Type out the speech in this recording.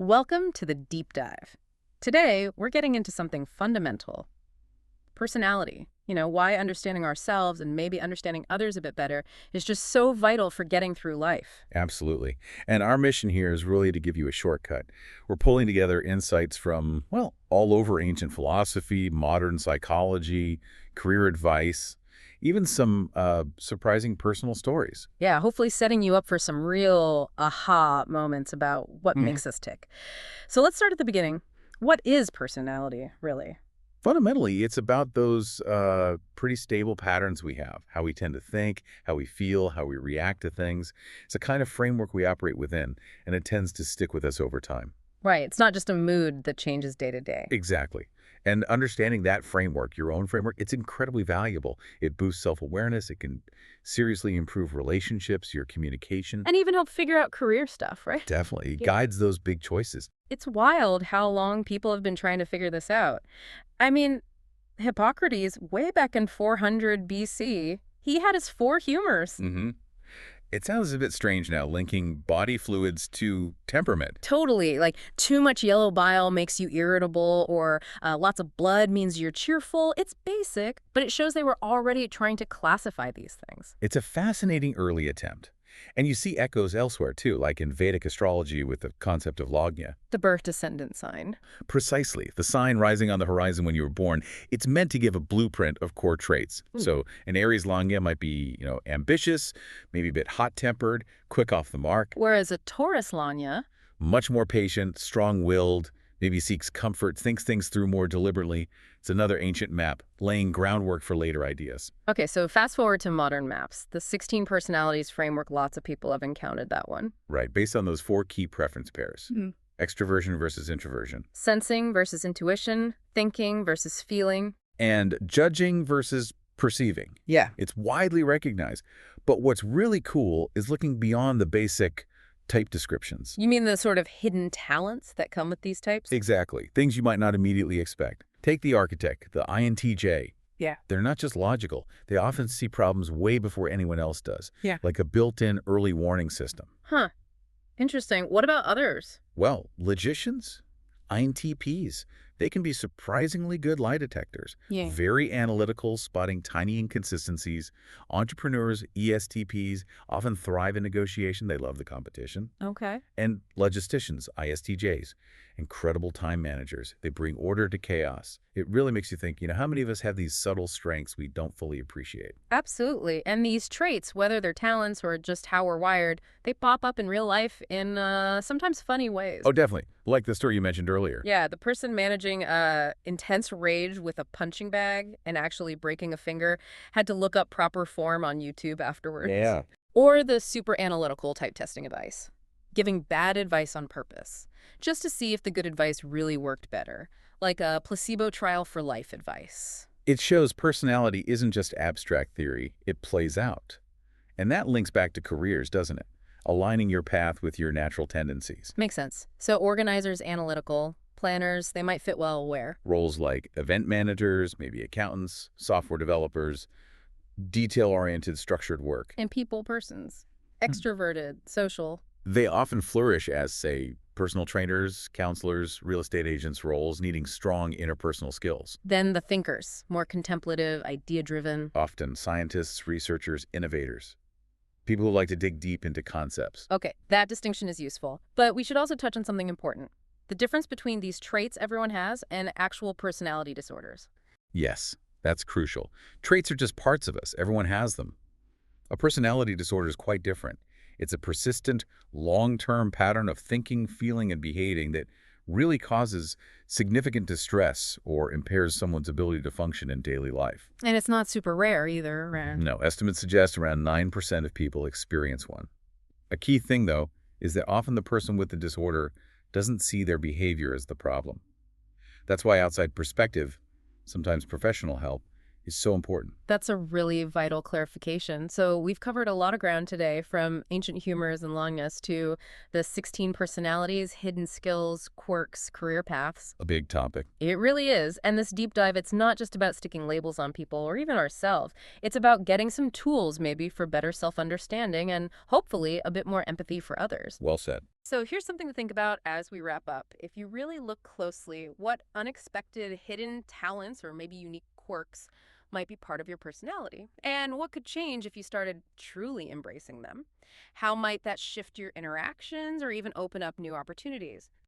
Welcome to the Deep Dive. Today, we're getting into something fundamental. Personality. Why understanding ourselves and maybe understanding others a bit better is just so vital for getting through life. Absolutely. And our mission here is really to give you a shortcut. We're pulling together insights from, well, all over ancient philosophy, modern psychology, career advice, even some surprising personal stories. Yeah, hopefully setting you up for some real aha moments about what Mhm. makes us tick. So let's start at the beginning. What is personality, really? Fundamentally, it's about those pretty stable patterns we have, how we tend to think, how we feel, how we react to things. It's a kind of framework we operate within, and it tends to stick with us over time. Right, it's not just a mood that changes day to day. Exactly. And understanding that framework, your own framework, it's incredibly valuable. It boosts self-awareness. It can seriously improve relationships, your communication. And even help figure out career stuff, right? Definitely. It Yeah. guides those big choices. It's wild how long people have been trying to figure this out. I mean, Hippocrates, way back in 400 BC, he had his four humors. hmm It sounds a bit strange now, linking body fluids to temperament. Totally. Like, too much yellow bile makes you irritable, or lots of blood means you're cheerful. It's basic, but it shows they were already trying to classify these things. It's a fascinating early attempt. And you see echoes elsewhere, too, like in Vedic astrology with the concept of lagna. The birth descendant sign. Precisely. The sign rising on the horizon when you were born, it's meant to give a blueprint of core traits. Hmm. So an Aries Lagna might be, ambitious, maybe a bit hot-tempered, quick off the mark, Whereas a Taurus Lanya. much more patient, strong-willed, maybe seeks comfort, thinks things through more deliberately. It's another ancient map, laying groundwork for later ideas. Okay, so fast forward to modern maps. The 16 personalities framework, lots of people have encountered that one. Right, based on those four key preference pairs. Mhm. Extroversion versus introversion. Sensing versus intuition, thinking versus feeling. And judging versus perceiving. Yeah. It's widely recognized. But what's really cool is looking beyond the basic type descriptions. You mean the sort of hidden talents that come with these types? Exactly. Things you might not immediately expect. Take the architect, the INTJ. Yeah. They're not just logical. They often see problems way before anyone else does, Yeah. like a built-in early warning system. Huh. Interesting. What about others? Well, logicians, INTPs, they can be surprisingly good lie detectors, Yeah. very analytical, spotting tiny inconsistencies. Entrepreneurs, ESTPs, often thrive in negotiation. They love the competition. Okay. And logisticians, ISTJs, incredible time managers. They bring order to chaos. It really makes you think, how many of us have these subtle strengths we don't fully appreciate? Absolutely. And these traits, whether they're talents or just how we're wired, they pop up in real life in sometimes funny ways. Oh, definitely. Like the story you mentioned earlier. Yeah, the person managing intense rage with a punching bag and actually breaking a finger had to look up proper form on YouTube afterwards. Yeah. Or the super analytical type testing advice, giving bad advice on purpose, just to see if the good advice really worked better, like a placebo trial for life advice. It shows personality isn't just abstract theory, it plays out. And that links back to careers, doesn't it? Aligning your path with your natural tendencies. Makes sense. So organizers, analytical, planners, they might fit well where? Roles like event managers, maybe accountants, software developers, detail-oriented structured work. And people persons, extroverted, social. They often flourish as, say, personal trainers, counselors, real estate agents roles needing strong interpersonal skills. Then the thinkers, more contemplative, idea-driven. Often scientists, researchers, innovators. People who like to dig deep into concepts. Okay, that distinction is useful. But we should also touch on something important. The difference between these traits everyone has and actual personality disorders. Yes, that's crucial. Traits are just parts of us. Everyone has them. A personality disorder is quite different. It's a persistent, long-term pattern of thinking, feeling, and behaving that really causes significant distress or impairs someone's ability to function in daily life. And it's not super rare either, right? No, estimates suggest around 9% of people experience one. A key thing, though, is that often the person with the disorder doesn't see their behavior as the problem. That's why outside perspective, sometimes professional help, is so important. That's a really vital clarification. So we've covered a lot of ground today, from ancient humors and longness to the 16 personalities, hidden skills, quirks, career paths. A big topic. It really is. And this deep dive, it's not just about sticking labels on people or even ourselves. It's about getting some tools maybe for better self-understanding and hopefully a bit more empathy for others. Well said. So here's something to think about as we wrap up. If you really look closely, what unexpected hidden talents or maybe unique quirks might be part of your personality? And what could change if you started truly embracing them? How might that shift your interactions or even open up new opportunities?